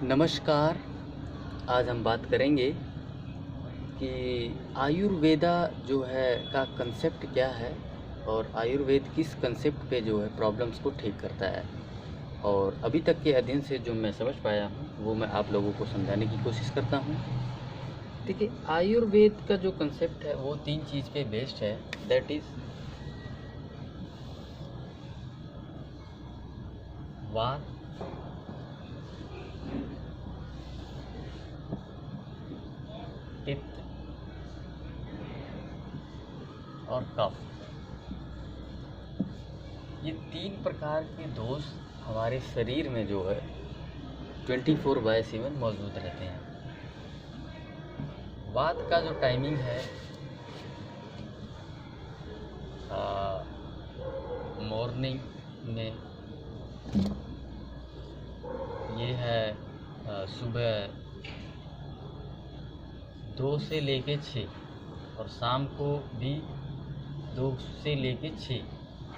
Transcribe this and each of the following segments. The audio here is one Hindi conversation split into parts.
नमस्कार। आज हम बात करेंगे कि आयुर्वेदा जो है का कंसेप्ट क्या है और आयुर्वेद किस कंसेप्ट पे जो है प्रॉब्लम्स को ठीक करता है। और अभी तक के अध्ययन से जो मैं समझ पाया हूँ वो मैं आप लोगों को समझाने की कोशिश करता हूँ। देखिए, आयुर्वेद का जो कंसेप्ट है वो 3 चीज़ पे बेस्ड है। दैट इज़ वात, पित्त और कफ। ये 3 प्रकार के दोष हमारे शरीर में जो है 24/7 मौजूद रहते हैं। वात का जो टाइमिंग है मॉर्निंग में ये है सुबह 2 से लेके 6 और शाम को भी 2 से लेके 6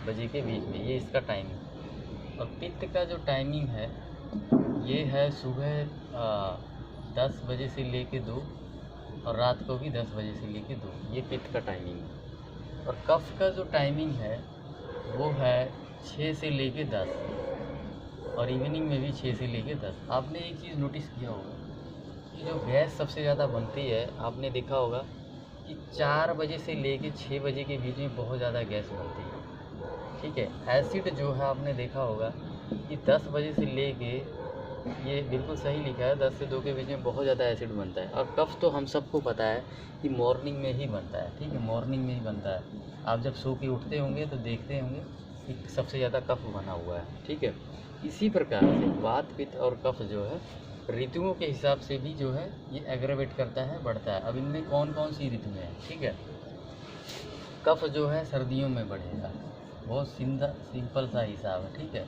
बजे के बीच में, ये इसका टाइमिंग। और पित्त का जो टाइमिंग है ये है सुबह 10 बजे से लेके 2 और रात को भी 10 बजे से लेके 2, ये पित्त का टाइमिंग है। और कफ का जो टाइमिंग है वो है 6 से लेके 10 और इवनिंग में भी 6 से लेके 10। आपने एक चीज़ नोटिस किया होगा कि जो गैस सबसे ज़्यादा बनती है, आपने देखा होगा कि 4 बजे से लेके 6 बजे के बीच में बहुत ज़्यादा गैस बनती है। ठीक है। एसिड जो है आपने देखा होगा कि 10 बजे से लेके, ये बिल्कुल सही लिखा है, 10 से 2 के बीच में बहुत ज़्यादा एसिड बनता है। और कफ तो हम सबको पता है कि मॉर्निंग में ही बनता है। ठीक है, मॉर्निंग में ही बनता है। आप जब सो के उठते होंगे तो देखते होंगे कि सबसे ज़्यादा कफ बना हुआ है। ठीक है। इसी प्रकार से वात, पित्त और कफ जो है ऋतुओं के हिसाब से भी जो है ये एग्रेवेट करता है, बढ़ता है। अब इनमें कौन कौन सी ऋतुएँ हैं? ठीक है। कफ जो है सर्दियों में बढ़ेगा, बहुत सिंपल सा हिसाब है। ठीक है,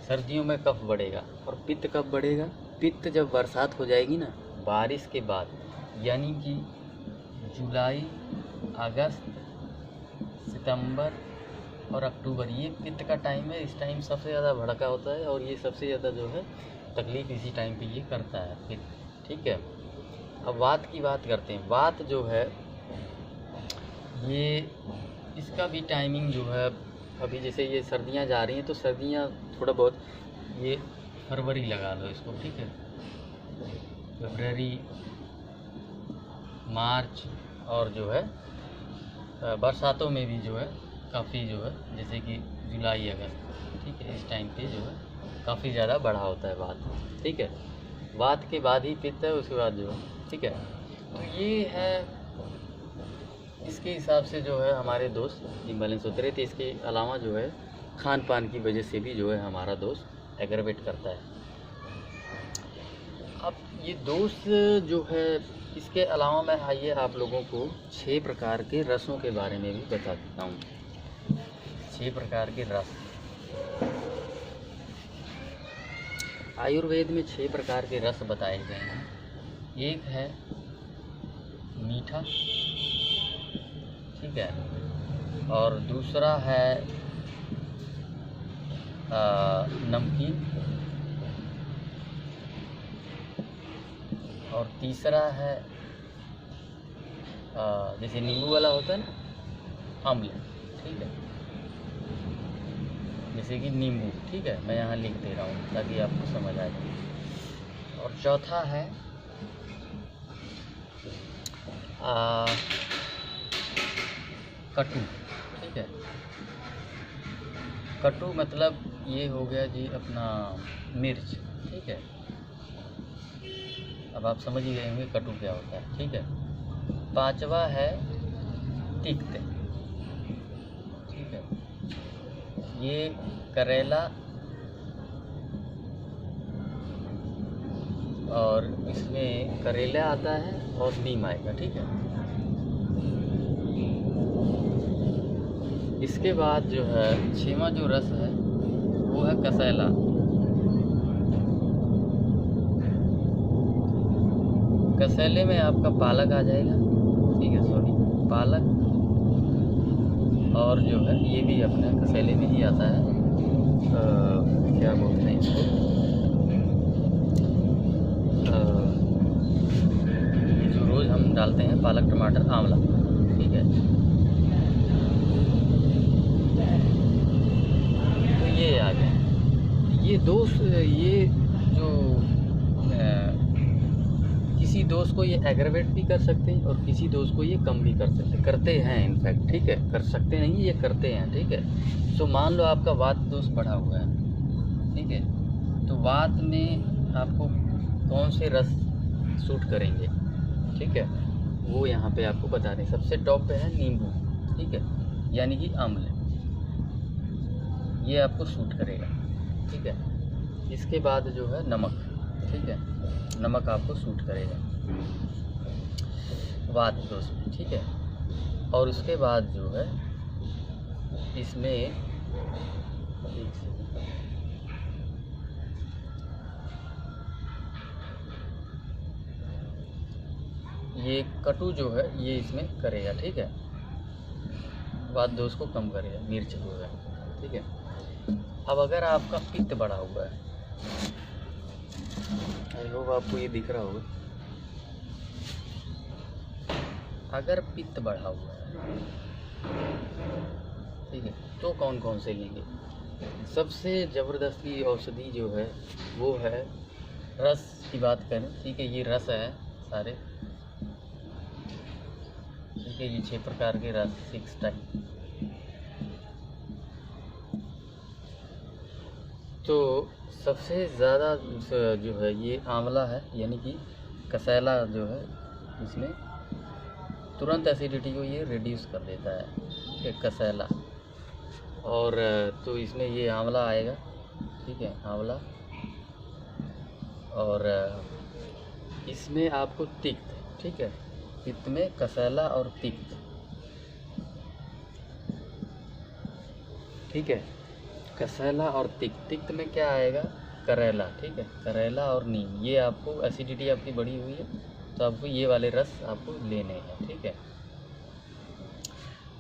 सर्दियों में कफ बढ़ेगा। और पित्त कब बढ़ेगा? पित्त जब बरसात हो जाएगी ना, बारिश के बाद, यानी कि जुलाई, अगस्त, सितंबर और अक्टूबर, ये पित्त का टाइम है। इस टाइम सबसे ज़्यादा भड़का होता है और ये सबसे ज़्यादा जो है तकलीफ़ इसी टाइम पे ये करता है पित्त। ठीक है। अब वात की बात करते हैं। वात जो है ये, इसका भी टाइमिंग जो है, अभी जैसे ये सर्दियां जा रही हैं तो सर्दियां थोड़ा बहुत, ये फरवरी लगा लो इसको। ठीक है, फरवरी, मार्च और जो है बरसातों में भी जो है काफ़ी जो है, जैसे कि जुलाई, अगस्त। ठीक है, इस टाइम पे जो है काफ़ी ज़्यादा बढ़ा होता है वात। ठीक है, वात के बाद ही पित्त है, उसके बाद जो है। ठीक है, तो ये है, इसके हिसाब से जो है हमारे दोस्त इम्बैलेंस होते रहते। इसके अलावा जो है खान पान की वजह से भी जो है हमारा दोस्त एग्रेवेट करता है। अब ये दोस्त जो है, इसके अलावा मैं आइए आप लोगों को 6 प्रकार के रसों के बारे में भी बता देता हूँ। 6 प्रकार के रस। आयुर्वेद में 6 प्रकार के रस बताए गए हैं। एक है मीठा, ठीक है, और दूसरा है नमकीन, और तीसरा है जैसे नींबू वाला होता है ना, अम्ल। ठीक है, जैसे कि नींबू। ठीक है, मैं यहाँ लिख दे रहा हूँ ताकि आपको समझ आ जाए। और चौथा है कटु। ठीक है, कटु मतलब ये हो गया जी अपना मिर्च। ठीक है, अब आप समझ ही गए होंगे कटु क्या होता है। ठीक है, पांचवा है तिक्त। ठीक है, ये करेला और इसमें करेला आता है और नीम आएगा। ठीक है, इसके बाद जो है 6वां जो रस है वो है कसैला। कसैले में आपका पालक आ जाएगा। ठीक है, सॉरी, पालक, और जो है ये भी अपने कसैले में ही आता है। क्या बोलते हैं इसको, पालक, टमाटर, आंवला, ठीक है। तो ये आ गया। ये जो किसी दोस्त को ये एग्रेवेट भी कर सकते हैं और किसी दोस्त को ये कम भी कर सकते, करते हैं इनफैक्ट, ठीक है। कर सकते नहीं, ये करते हैं, ठीक है। तो मान लो आपका वात दोष बढ़ा हुआ है, ठीक है। तो वात में आपको कौन से रस सूट करेंगे, ठीक है, वो यहाँ पे आपको बता दें। सबसे टॉप पे है नींबू, ठीक है, यानी कि अम्ल, ये आपको सूट करेगा, ठीक है। इसके बाद जो है नमक, ठीक है, नमक आपको सूट करेगा वात दोष में, ठीक है। और उसके बाद जो है इसमें ये कटु जो है ये इसमें करेगा, ठीक है, वात दोष को कम करेगा, मिर्च जो है, ठीक है। अब अगर आपका पित्त बढ़ा हुआ है, आई होप आपको ये दिख रहा होगा, अगर पित्त बढ़ा हुआ है, ठीक है, तो कौन कौन से लेंगे। सबसे ज़बरदस्ती औषधि जो है वो है रस की बात करें, ठीक है। ये रस है सारे, ठीक है, ये 6 प्रकार के रस, 6 टाइप। तो सबसे ज़्यादा जो है ये आंवला है, यानी कि कसैला जो है, इसमें तुरंत एसिडिटी को ये रिड्यूस कर देता है, ठीक है, कसैला। और तो इसमें ये आंवला आएगा, ठीक है, आंवला। और इसमें आपको तिक्त, ठीक है, पित्त में कसैला और तिक्त, ठीक है, कसैला और तिक्त में क्या आएगा, करेला, ठीक है, करेला और नीम। ये आपको एसिडिटी आपकी बढ़ी हुई है तो आपको ये वाले रस आपको लेने हैं, ठीक है।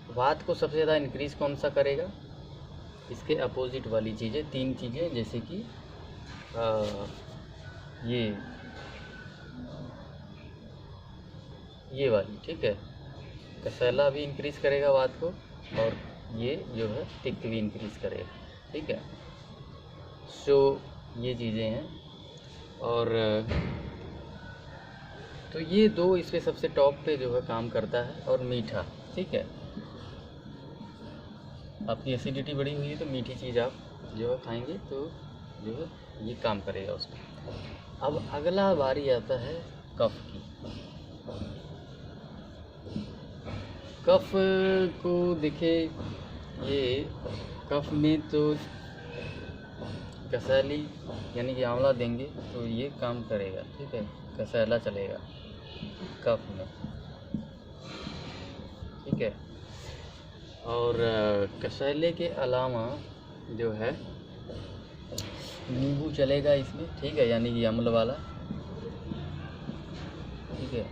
वात को सबसे ज़्यादा इंक्रीज कौन सा करेगा, इसके अपोजिट वाली चीज़ें, 3 चीज़ें, जैसे कि ये वाली, ठीक है, कसैला भी इंक्रीज करेगा वात को, और ये जो है तिक्त भी इंक्रीज करेगा, ठीक है। सो ये चीज़ें हैं। और तो ये 2 इस पे सबसे टॉप पे जो है काम करता है। और मीठा, ठीक है, आपकी एसिडिटी बढ़ी हुई है तो मीठी चीज़ आप जो है खाएंगे तो जो है ये काम करेगा उसमें। अब अगला बारी आता है कफ की। कफ को देखे, ये कफ में तो कसैली यानी कि आंवला देंगे तो ये काम करेगा, ठीक है, कसैला चलेगा कफ में, ठीक है। और कसैले के अलावा जो है नींबू चलेगा इसमें, ठीक है, यानी कि अम्ल वाला, ठीक है।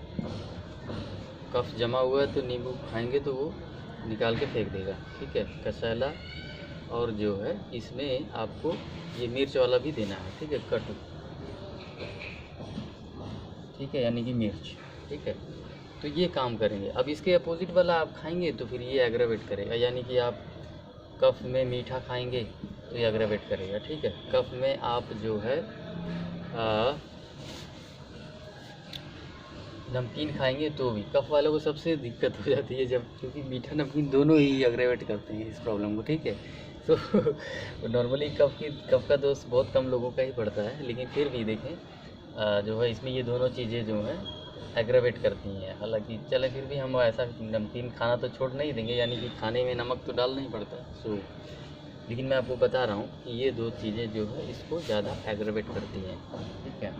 कफ जमा हुआ है तो नींबू खाएंगे तो वो निकाल के फेंक देगा, ठीक है, कसैला। और जो है इसमें आपको ये मिर्च वाला भी देना है, ठीक है, कटु, ठीक है, यानी कि मिर्च, ठीक है। तो ये काम करेंगे। अब इसके अपोजिट वाला आप खाएंगे तो फिर ये एग्रावेट करेगा, यानी कि आप कफ में मीठा खाएंगे तो ये एग्रावेट करेगा, ठीक है। कफ में आप जो है नमकीन खाएंगे तो भी कफ वालों को सबसे दिक्कत हो जाती है, जब क्योंकि मीठा नमकीन दोनों ही एग्रावेट करते हैं इस प्रॉब्लम को, ठीक है। तो नॉर्मली कफ का दोष बहुत कम लोगों का ही पड़ता है, लेकिन फिर भी देखें जो है इसमें ये दोनों चीज़ें जो हैं एग्रावेट करती हैं। हालांकि चले फिर भी हम ऐसा नमकीन खाना तो छोड़ नहीं देंगे, यानी कि खाने में नमक तो डालना ही पड़ता है। लेकिन मैं आपको बता रहा हूँ कि ये 2 चीज़ें जो है इसको ज़्यादा एग्रावेट करती हैं, ठीक है।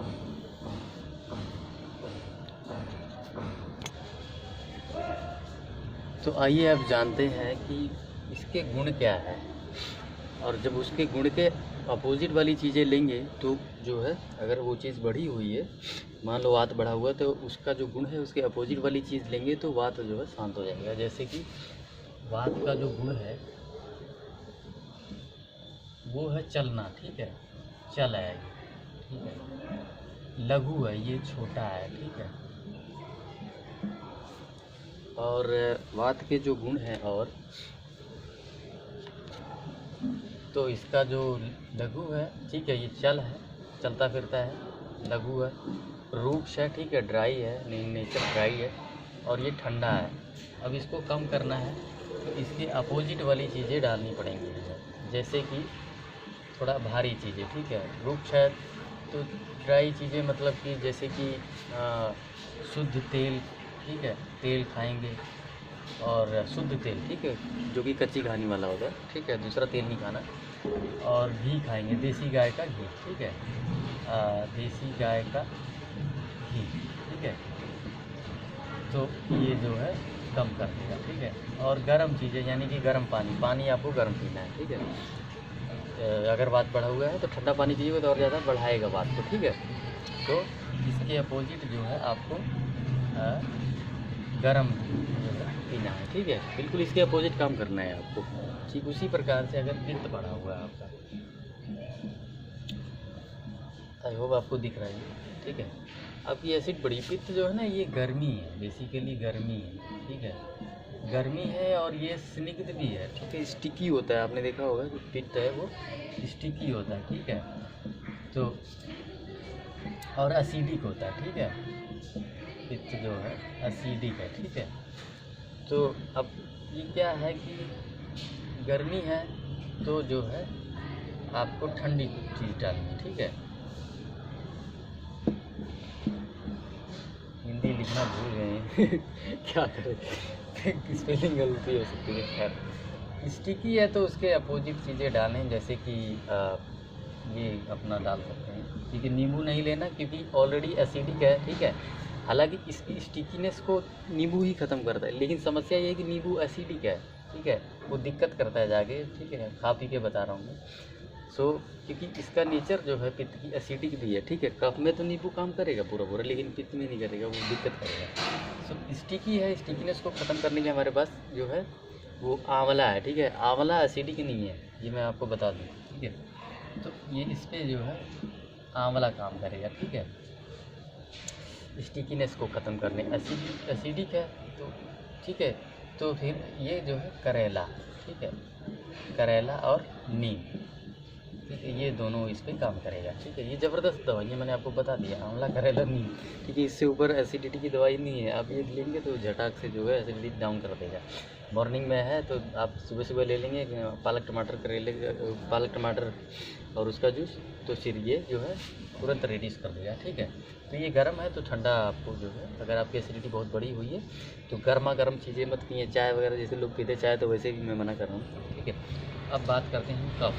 तो आइए अब जानते हैं कि इसके गुण क्या है, और जब उसके गुण के अपोजिट वाली चीज़ें लेंगे तो जो है अगर वो चीज़ बढ़ी हुई है, मान लो वात बढ़ा हुआ है, तो उसका जो गुण है उसके अपोजिट वाली चीज़ लेंगे तो वात जो है शांत हो जाएगा। जैसे कि वात का जो गुण है वो है चलना, ठीक है, चल है ये, ठीक है। लघु है, ये छोटा है, ठीक है। और वात के जो गुण हैं, और तो इसका जो लघु है, ठीक है, ये चल है, चलता फिरता है, लघु है, रूक्ष है, ठीक है, ड्राई है, नेचर ड्राई है, और ये ठंडा है। अब इसको कम करना है तो इसके अपोजिट वाली चीज़ें डालनी पड़ेंगी, जैसे कि थोड़ा भारी चीज़ें, ठीक है। रूक्ष है तो ड्राई चीज़ें, मतलब कि जैसे कि शुद्ध तेल, ठीक है, तेल खाएंगे, और शुद्ध तेल, ठीक है, जो कि कच्ची खाने वाला होगा, ठीक है, दूसरा तेल नहीं खाना। और घी खाएंगे, देसी गाय का घी, ठीक है, देसी गाय का घी, ठीक है। तो ये जो है कम कर देगा, ठीक है। और गर्म चीज़ें, यानी कि गर्म पानी आपको गर्म पीना है, ठीक है। अगर बात बढ़ा हुआ है तो ठंडा पानी पिएगा तो और ज़्यादा बढ़ाएगा बात को, ठीक है। तो इसके अपोजिट जो है आपको गर्म जो है पीना है, ठीक है। बिल्कुल इसके अपोजिट काम करना है आपको। ठीक उसी प्रकार से अगर पित्त बढ़ा हुआ है आपका, आई होप आपको दिख रहा है, ठीक है। आपकी एसिड बढ़ी, पित्त जो है ना ये गर्मी है, बेसिकली गर्मी है, ठीक है, गर्मी है, और ये स्निग्ध भी है, ठीक है, स्टिकी होता है। आपने देखा होगा कि पित्त है वो स्टिकी होता है, ठीक है। तो और एसिडिक होता है, ठीक है, पित्त जो है एसिडिक है, ठीक है। तो अब ये क्या है कि गर्मी है तो जो है आपको ठंडी चीज़ डालनी है, ठीक है। हिंदी लिखना भूल गए हैं क्या करें स्पेलिंग गलती हो सकती है। खैर स्टिकी है तो उसके अपोजिट चीज़ें डालें, जैसे कि ये अपना डाल सकते हैं, क्योंकि नींबू नहीं लेना, क्योंकि ऑलरेडी एसिडिक है, ठीक है। हालांकि इसकी स्टिकीनेस को नींबू ही ख़त्म करता है, लेकिन समस्या ये है कि नींबू एसिडिक है, ठीक है, वो दिक्कत करता है जाके, ठीक है, खा पी के बता रहा हूँ मैं। क्योंकि इसका नेचर जो है पित्त की एसिडिक भी है, ठीक है। कफ में तो नींबू काम करेगा पूरा, लेकिन पित्त में नहीं करेगा, वो दिक्कत करेगा। स्टिकी है, स्टिकीनेस को ख़त्म करने के हमारे पास जो है वो आंवला है, ठीक है। आंवला एसिडिक नहीं है, ये मैं आपको बता दूँ, ठीक है। तो ये इस पर जो है आंवला काम करेगा, ठीक है, स्टिकीनेस को ख़त्म करने। एसिडिक है तो ठीक है। तो फिर ये जो है करेला, ठीक है, करेला और नीम, ठीक है, ये दोनों इस पर काम करेगा, ठीक है। ये ज़बरदस्त दवाई है, मैंने आपको बता दिया, आंवला, करेला, नीम, ठीक है। इससे ऊपर एसिडिटी की दवाई नहीं है। आप ये लेंगे तो झटाक से जो है एसिडिटी डाउन कर देगा। मॉर्निंग में है तो आप सुबह सुबह ले लेंगे पालक टमाटर, करेले, पालक टमाटर और उसका जूस, तो फिर ये जो है तुरंत रिड्यूस कर देगा, ठीक है। तो ये गर्म है तो ठंडा आपको जो है, अगर आपकी एसिडिटी बहुत बड़ी हुई है तो गर्मा गर्म चीज़ें मत पिए, चाय वगैरह जैसे लोग पीते, चाय तो वैसे भी मैं मना कर रहा हूँ, ठीक है। अब बात करते हैं कफ।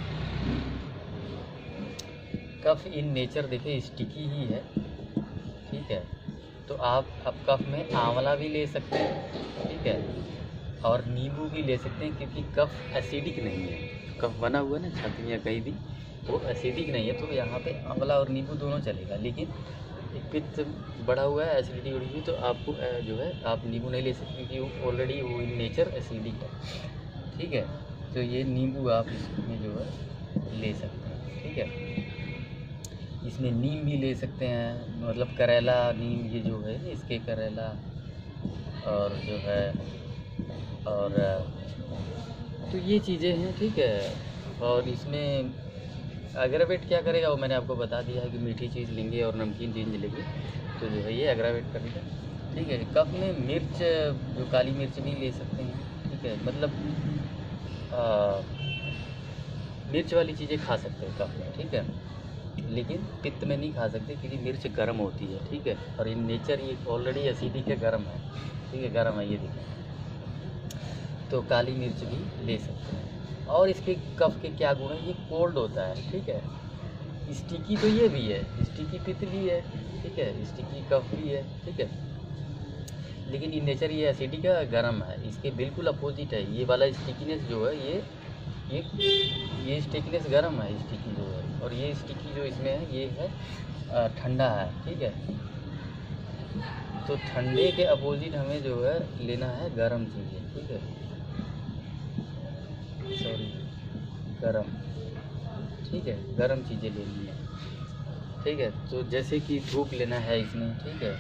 कफ इन नेचर देखिए स्टिकी ही है, ठीक है। तो आप अब कफ में आंवला भी ले सकते हैं, ठीक है, और नींबू भी ले सकते हैं, क्योंकि कफ एसिडिक नहीं है। कफ बना हुआ है ना छाती में या कहीं भी, वो एसिडिक नहीं है, तो यहाँ पे आंवला और नींबू दोनों चलेगा। लेकिन पित्त बढ़ा हुआ है, एसिडिटी बढ़ी हुई, तो आपको जो है आप नींबू नहीं ले सकते, क्योंकि ऑलरेडी वो इन नेचर एसिडिक है, ठीक है। तो ये नींबू आप इसमें जो है ले सकते हैं, ठीक है। इसमें नीम भी ले सकते हैं, मतलब करेला नीम, ये जो है इसके करेला और जो है, और तो ये चीज़ें हैं, ठीक है। और इसमें एग्रावेट क्या करेगा वो मैंने आपको बता दिया है कि मीठी चीज़ लेंगे और नमकीन चीज़ लेंगे तो जो है ये एग्रावेट करेगा, ठीक है। कफ में मिर्च, जो काली मिर्च भी ले सकते हैं, ठीक है, मतलब मिर्च वाली चीज़ें खा सकते हैं कफ में, ठीक है, लेकिन पित्त में नहीं खा सकते, क्योंकि मिर्च गर्म होती है, ठीक है। और इन नेचर ये ऑलरेडी एसिडिक है, गर्म है, ठीक है, गर्म है, ये देखिए। तो काली मिर्च भी ले सकते हैं। और इसके कफ के क्या गुण है, ये कोल्ड होता है, ठीक है। स्टिकी तो ये भी है, स्टिकी पित्त भी है, ठीक है, स्टिकी कफ भी है, ठीक है। लेकिन इन नेचर ये एसिडिक है, गर्म है, इसके बिल्कुल अपोजिट है। ये वाला स्टिकीनेस जो है ये स्टिकीनेस गर्म है, स्टिकी जो है, और ये स्टिकी जो इसमें है ये है ठंडा है, ठीक है। तो ठंडे के अपोजिट हमें जो है लेना है गर्म चीज़ें, ठीक है, सॉरी गर्म, ठीक है, गर्म चीज़ें लेनी है, ठीक है। तो जैसे कि धूप लेना है इसमें, ठीक है,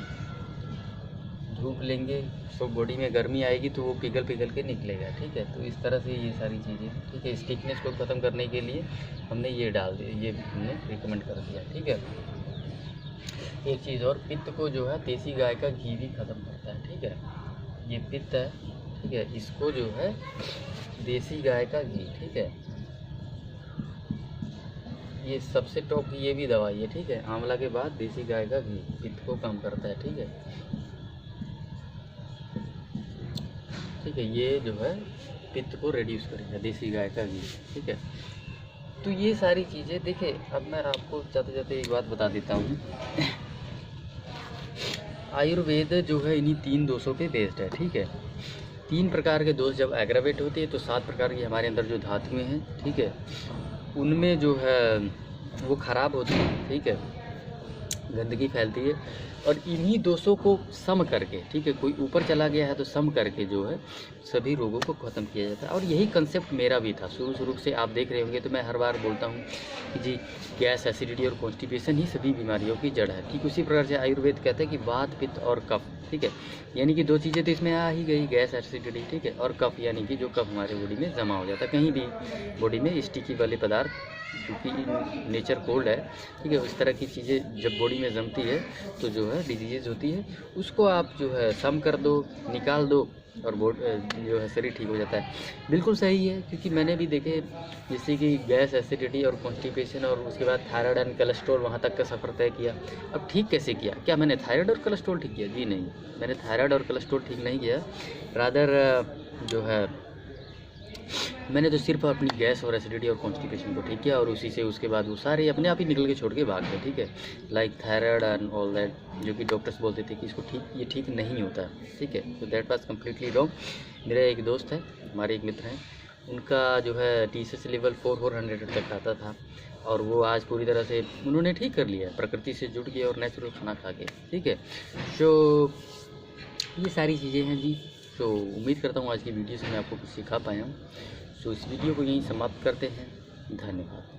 धूप लेंगे तो बॉडी में गर्मी आएगी तो वो पिघल पिघल के निकलेगा, ठीक है। तो इस तरह से ये सारी चीज़ें, ठीक है। स्टिकनेस को ख़त्म करने के लिए हमने ये डाल दिया, ये हमने रिकमेंड कर दिया, ठीक है। एक चीज़ और, पित्त को जो है देसी गाय का घी भी ख़त्म करता है, ठीक है। ये पित्त है, ठीक है, इसको जो है देसी गाय का घी, ठीक है, ये सबसे टॉप ये भी दवाई है, ठीक है। आंवला के बाद देसी गाय का घी पित्त को कम करता है, ठीक है, ठीक है। ये जो है पित्त को रिड्यूस करेगा देसी गाय का घी, ठीक है। तो ये सारी चीज़ें देखिए, अब मैं आपको जाते जाते एक बात बता देता हूँ। आयुर्वेद जो है इन्हीं 3 दोषों पे बेस्ड है, ठीक है। 3 प्रकार के दोष जब एग्रावेट होते हैं तो 7 प्रकार की हमारे अंदर जो धातुएं हैं, ठीक है, उनमें जो है वो ख़राब होती है, ठीक है, गंदगी फैलती है। और इन्हीं दोषों को सम करके, ठीक है, कोई ऊपर चला गया है तो सम करके जो है सभी रोगों को ख़त्म किया जाता है। और यही कंसेप्ट मेरा भी था शुरू से, आप देख रहे होंगे तो मैं हर बार बोलता हूँ कि जी गैस, एसिडिटी और कॉन्स्टिपेशन ही सभी बीमारियों की जड़ है। ठीक उसी प्रकार से आयुर्वेद कहता है कि वात, पित्त और कफ, ठीक है, यानी कि 2 चीज़ें तो इसमें आ ही गई, गैस, एसिडिटी, ठीक है, और कफ यानी कि जो कफ हमारे बॉडी में जमा हो जाता है, कहीं भी बॉडी में स्टिकी वाले पदार्थ, क्योंकि नेचर कोल्ड है, ठीक है, उस तरह की चीज़ें जब बॉडी में जमती है तो जो है डिजीज़ होती है, उसको आप जो है सम कर दो, निकाल दो और जो है शरीर ठीक हो जाता है। बिल्कुल सही है, क्योंकि मैंने भी देखे जैसे कि गैस, एसिडिटी और कॉन्स्टिपेशन और उसके बाद थायराइड एंड कोलेस्ट्रॉल, वहाँ तक का सफ़र तय किया। अब ठीक कैसे किया? क्या मैंने थायराइड और कोलेस्ट्रॉल ठीक किया? जी नहीं, मैंने थायराइड और कोलेस्ट्रॉल ठीक नहीं किया। रादर जो है मैंने तो सिर्फ अपनी गैस और एसिडिटी और कॉन्स्टिपेशन को ठीक किया, और उसी से उसके बाद वो सारे अपने आप ही निकल के छोड़ के भाग गए, ठीक है। Like thyroid and all that, जो कि डॉक्टर्स बोलते थे कि इसको ये ठीक नहीं होता है, ठीक है। तो दैट वाज कम्प्लीटली रॉन्ग। मेरा एक दोस्त है, हमारे एक मित्र हैं, उनका जो है TSH लेवल 400 तक आता था, और वो आज पूरी तरह से उन्होंने ठीक कर लिया, प्रकृति से जुड़ गए और नेचुरल खाना खा के, ठीक है। सो ये सारी चीज़ें हैं जी। तो उम्मीद करता हूँ आज की वीडियो से मैं आपको कुछ सिखा पाया हूँ। सो इस वीडियो को यहीं समाप्त करते हैं। धन्यवाद।